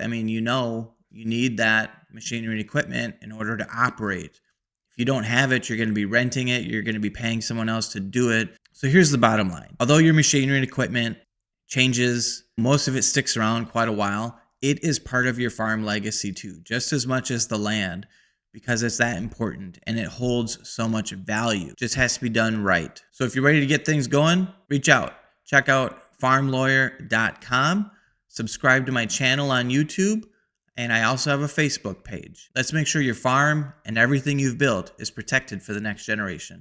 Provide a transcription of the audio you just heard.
I mean, you need that machinery and equipment in order to operate. If you don't have it, you're going to be renting it, you're going to be paying someone else to do it. So here's the bottom line. Although your machinery and equipment changes, most of it sticks around quite a while, it is part of your farm legacy too, just as much as the land, because it's that important and it holds so much value. It just has to be done right. So if you're ready to get things going, reach out. Check out farmlawyer.com. Subscribe to my channel on YouTube. And I also have a Facebook page. Let's make sure your farm and everything you've built is protected for the next generation.